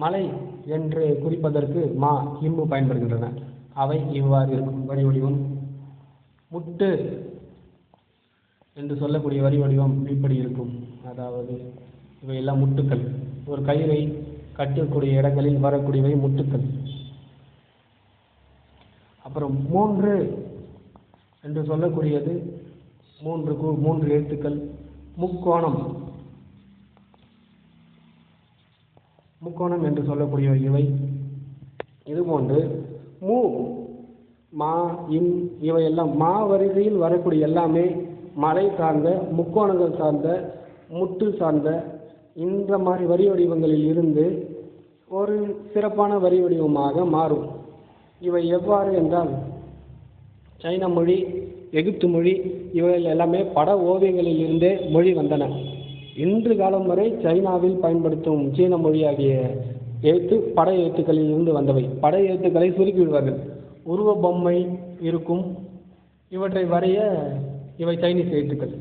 மலை என்று குறிப்பதற்கு மா இம்மு பயன்படுகின்றன. அவை இவ்வாறு இருக்கும் வரி வடிவம். முட்டு என்று சொல்லக்கூடிய வரி வடிவம் இப்படி இருக்கும். அதாவது இவையெல்லாம் முட்டுக்கள். ஒரு கயிறை கட்டக்கூடிய இடங்களில் வரக்கூடியவை முட்டுக்கள். அப்புறம் 3 என்று சொல்லக்கூடியது மூன்று எழுத்துக்கள். முக்கோணம் என்று சொல்லக்கூடிய இவை. இதுபோன்று மு, மா, இம் இவையெல்லாம் மா வரிசையில் வரக்கூடிய எல்லாமே மலை சார்ந்த, முக்கோணங்கள் சார்ந்த, முட்டு சார்ந்த இந்த மாதிரி வரி வடிவங்களில் இருந்து ஒரு சிறப்பான வரி வடிவமாக மாறும். இவை எவ்வாறு என்றால், சைன மொழி, எகிப்து மொழி இவைகள் எல்லாமே பட ஓவியங்களில் இருந்தே மொழி வந்தன. இன்று காலம் வரை சைனாவில் பயன்படுத்தும் சீன மொழியாகிய எழுத்து பட எழுத்துக்களில் இருந்து வந்தவை. பட எழுத்துக்களை சுருக்கி விடுவார்கள். உருவ பொம்மை இருக்கும். இவற்றை வரைய இவை சைனீஸ் எழுத்துக்கள்.